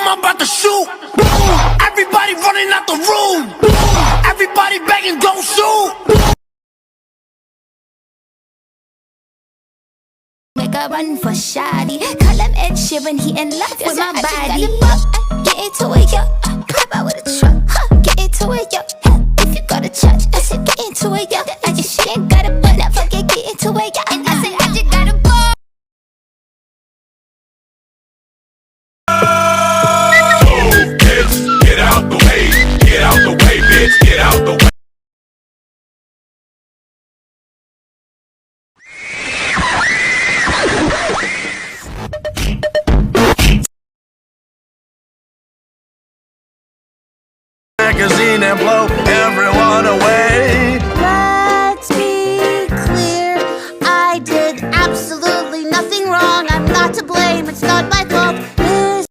I'm about to shoot. Everybody running out the room. Everybody begging, don't shoot. Make a run for shoddy. Call him Ed Sheeran, he in love with my body. Get into it, yo. Pop out with a truck. Get into it, yo. If you go to church, I said get into it, yo. I just she ain't got a butt, I forget get into it, yo. And I said I just got a ball. Bitch, get out the way. Get out the way, bitch. Get out the way. Magazine and blow everyone away. Let's be clear, I did absolutely nothing wrong. I'm not to blame, it's not my fault. This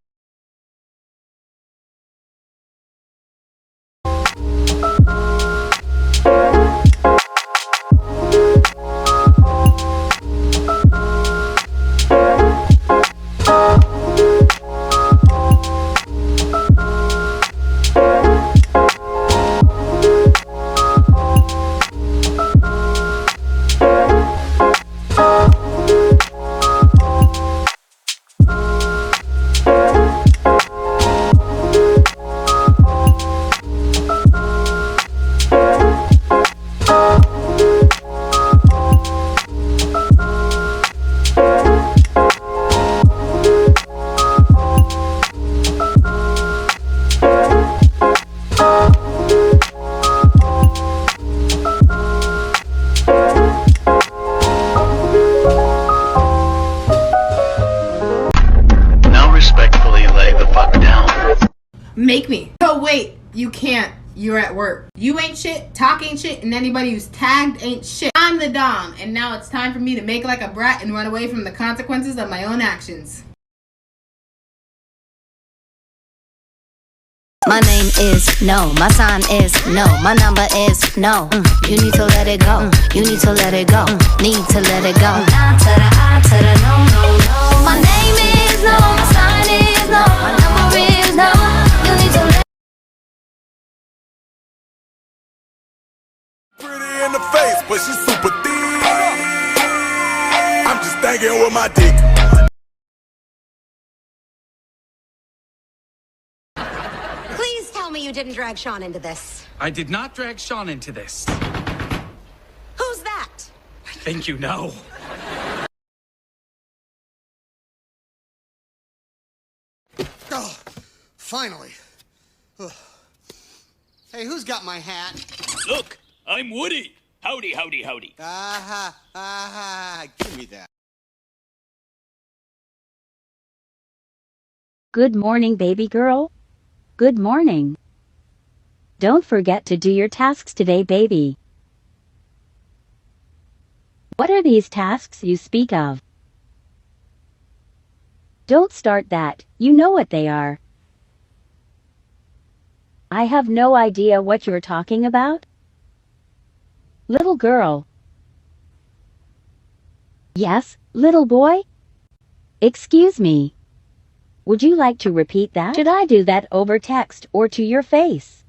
Make me. Oh wait, you can't. You're at work. You ain't shit, talk ain't shit, and anybody who's tagged ain't shit. I'm the Dom, and now it's time for me to make like a brat and run away from the consequences of my own actions. My name is no, my sign is no, my number is no. You need to let it go. You need to let it go. Need to let it go. Nah to the I to the no, no, no. My name is no, my sign is no, my number is no. You need to let Pretty in the face, but she's super thick. I'm just thinking with my dick. Please tell me you didn't drag Sean into this. I did not drag Sean into this. Who's that? I think you know. Oh, finally. Ugh. Hey, who's got my hat? Look, I'm Woody. Howdy, howdy, howdy. Give me that. Good morning, baby girl. Good morning. Don't forget to do your tasks today, baby. What are these tasks you speak of? Don't start that, you know what they are. I have no idea what you're talking about. Little girl. Yes, little boy? Excuse me. Would you like to repeat that? Should I do that over text or to your face?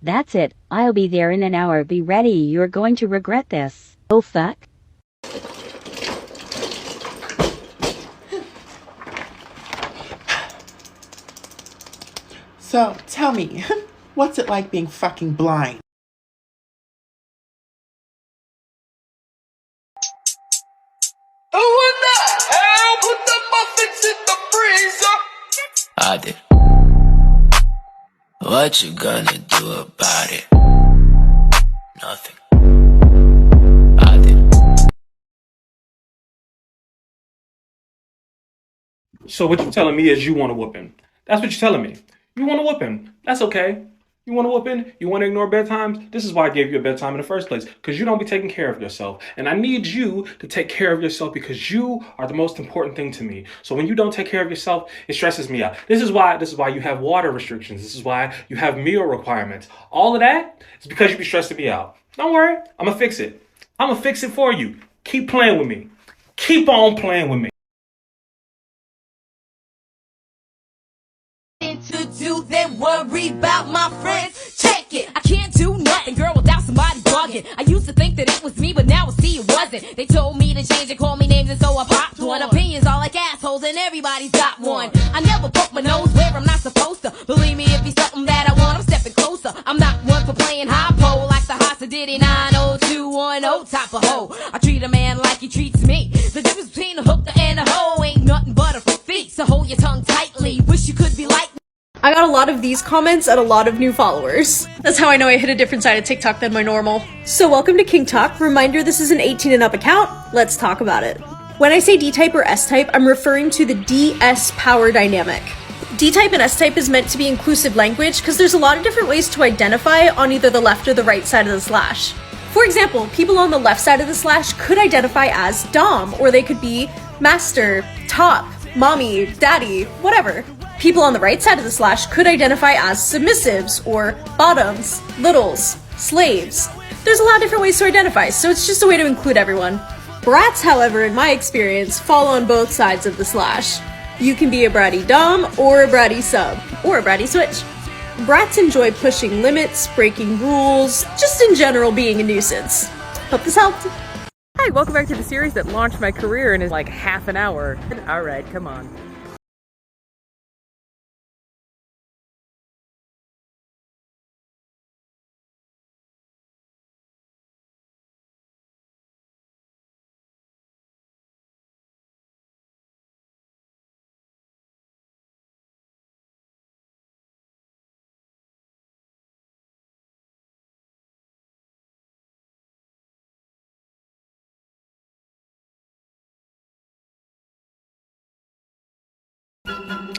That's it, I'll be there in an hour. Be ready, you're going to regret this. Oh fuck. So, tell me, what's it like being fucking blind? Who in the hell put the muffins in the freezer? I did. What you gonna do about it? Nothing. I did. So what you're telling me is you want a whooping. That's what you're telling me. You want a whooping. That's okay. You want a whooping? You want to ignore bedtimes? This is why I gave you a bedtime in the first place. Because you don't be taking care of yourself. And I need you to take care of yourself because you are the most important thing to me. So when you don't take care of yourself, it stresses me out. This is why you have water restrictions. This is why you have meal requirements. All of that is because you be stressing me out. Don't worry. I'm going to fix it. I'm going to fix it for you. Keep playing with me. Keep on playing with me. to do than worry about my friends. Check it. I can't do nothing, girl, without somebody bugging. I used to think that it was me, but now I see it wasn't. They told me to change and call me names, and so I popped one. Opinions are like assholes, and everybody's got one. I never poke my nose where I'm not supposed to. Believe me, if he's something that I want, I'm stepping closer. I'm not one for playing high pole like the Hasa Diddy 90210 type of hoe. I treat a man like he treats me. The difference between a hooker and a hoe ain't nothing but a feat. So hold your tongue tightly. Wish you could be like me. I got a lot of these comments and a lot of new followers. That's how I know I hit a different side of TikTok than my normal. So welcome to King Talk. Reminder, this is an 18 and up account. Let's talk about it. When I say D-type or S-type, I'm referring to the DS power dynamic. D-type and S-type is meant to be inclusive language because there's a lot of different ways to identify on either the left or the right side of the slash. For example, people on the left side of the slash could identify as Dom, or they could be Master, Top, Mommy, Daddy, whatever. People on the right side of the slash could identify as submissives, or bottoms, littles, slaves. There's a lot of different ways to identify, so it's just a way to include everyone. Brats, however, in my experience, fall on both sides of the slash. You can be a bratty dom, or a bratty sub, or a bratty switch. Brats enjoy pushing limits, breaking rules, just in general being a nuisance. Hope this helped. Hi, welcome back to the series that launched my career in like half an hour. Alright, come on.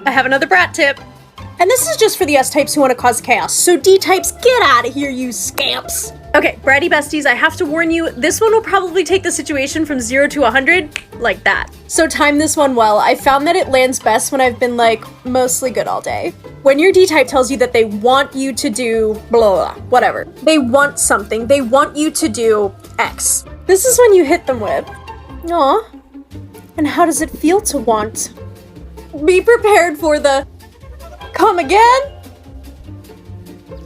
I have another brat tip. And this is just for the S-types who want to cause chaos, so D-types, get out of here, you scamps! Okay, bratty besties, I have to warn you, this one will probably take the situation from 0 to 100, like that. So time this one well. I found that it lands best when I've been, like, mostly good all day. When your D-type tells you that they want you to do blah, blah, blah, whatever. They want something. They want you to do X. This is when you hit them with, aw, and how does it feel to want? Be prepared for the come again?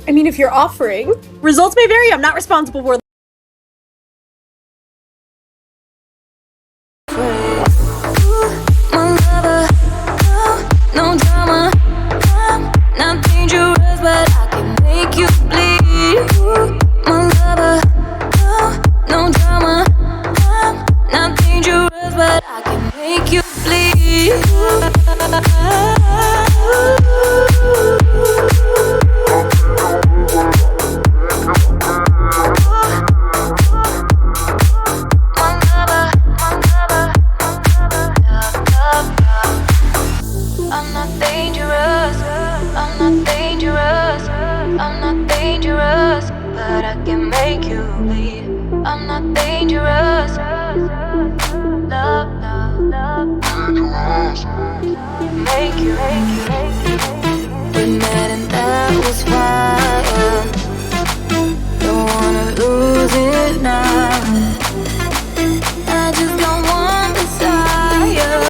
I mean, if you're offering, results may vary. I'm not responsible for No drama, I'm not dangerous, but I can make you bleed. My lover, no drama, I'm not dangerous, but I can make you bleed. I'm not dangerous, I'm not dangerous, I'm not dangerous, but I can make you bleed. I'm not dangerous, love, love, love, make you, make you, make you, make you.